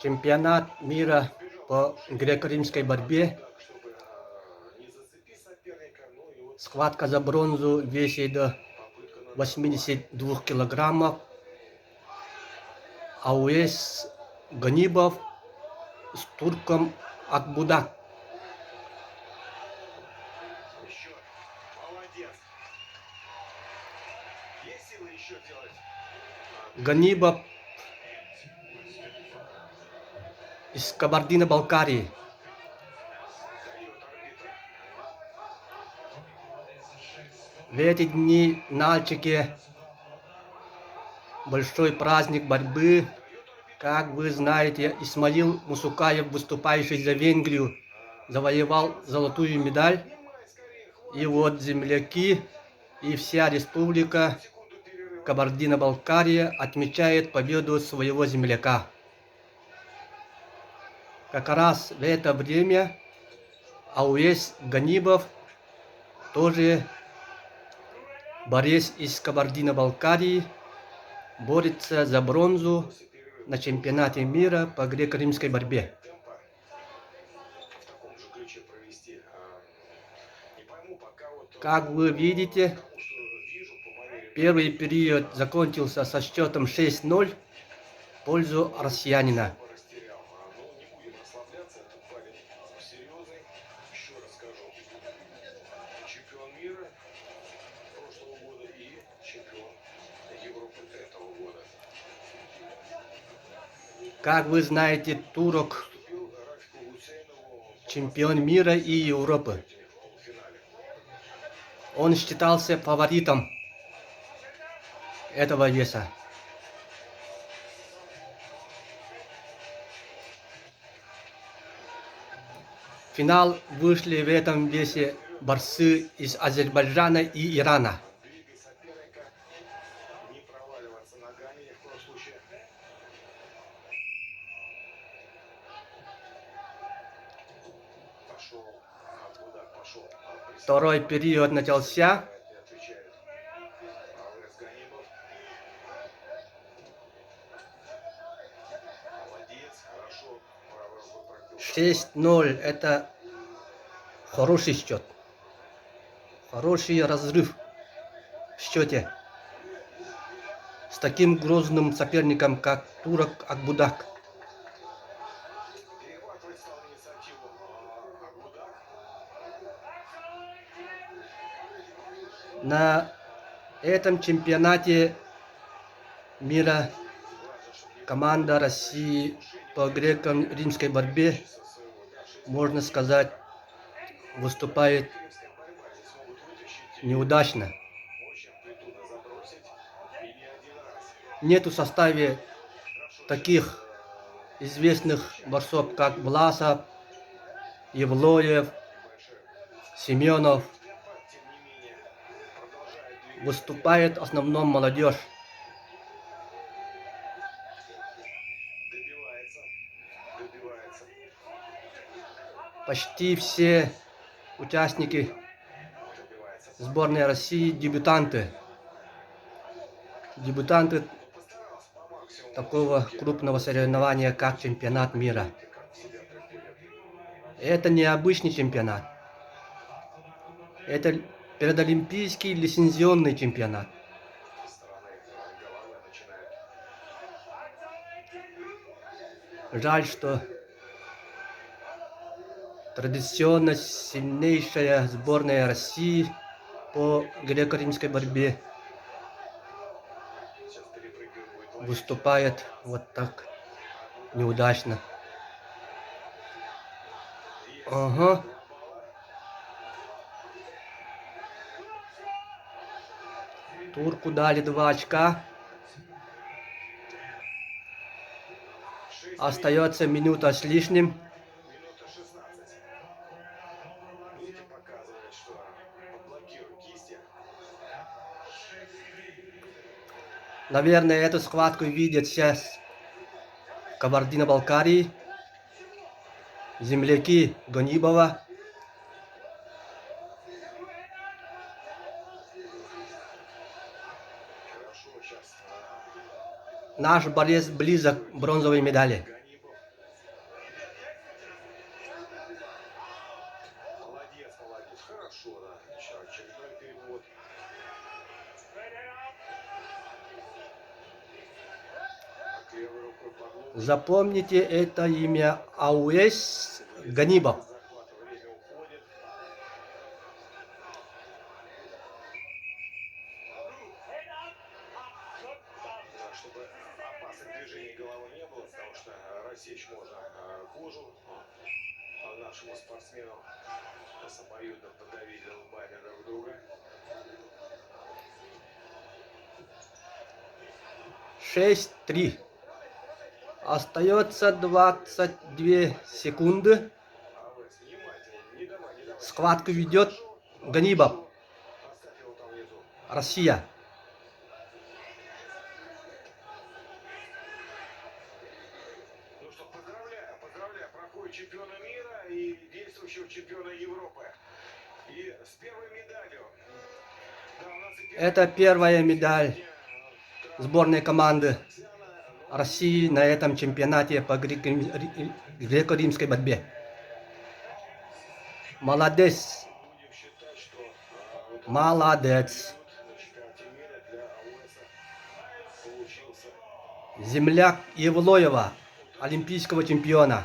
Чемпионат мира по греко-римской борьбе. Схватка за бронзу весит до 82 килограммов. Ауес Ганибов с турком Акбудак. Ганибов из Кабардино-Балкарии. В эти дни на Альчике большой праздник борьбы. Как вы знаете, Исмаил Мусукаев, выступающий за Венгрию, завоевал золотую медаль. И вот земляки и вся республика Кабардино-Балкария отмечает победу своего земляка. Как раз в это время Ауес Ганибов, тоже борец из Кабардино-Балкарии, борется за бронзу на чемпионате мира по греко-римской борьбе. Как вы видите, первый период закончился со счетом 6-0 в пользу россиянина. Как вы знаете, турок чемпион мира и Европы. Он считался фаворитом этого веса. В финал вышли в этом весе борцы из Азербайджана и Ирана. Второй период начался. «6-0» — это хороший счет. Хороший разрыв в счете. С таким грозным соперником, как турок Акбудак. На этом чемпионате мира команда России по греко-римской борьбе, можно сказать, выступает неудачно. Нету в составе таких известных борцов, как Власов, Евлоев, Семенов. Выступает в основном молодежь. Почти все участники сборной России дебютанты. Дебютанты такого крупного соревнования, как чемпионат мира. Это не обычный чемпионат. Это предолимпийский лицензионный чемпионат. Жаль, что традиционно сильнейшая сборная России по греко-римской борьбе выступает вот так неудачно. Ага. Турку дали 2 очка. Остается минута с лишним. Наверное, эту схватку видят сейчас в Кабардино-Балкарии. Земляки Ганибова. Наш борец близок к бронзовой медали. Молодец, молодец. Хорошо, да. Очередной перевод. Так, левой рукой поглубже. Запомните это имя Ауэс Ганибов. Захват, время уходит. Да, чтобы опасных движений головы не было, потому что рассечь можно кожу нашему спортсмену. Обоюдно подавили лбами друг друга. 6-3. Остается 22 секунды. Авес, внимательно, не давай, не давай. Схватку ведет Ганибов. Оставь его там внизу. Россия. Ну что, поздравляю, поздравляю, проходит чемпиона мира и действующего чемпиона Европы. И с первой медалью. Да, у нас и Это первая медаль сборной команды России на этом чемпионате по греко-римской борьбе. Молодец. будем считать, что вот Молодец. на чемпионате мира для АОСа получился. Земляк Евлоева, олимпийского чемпиона.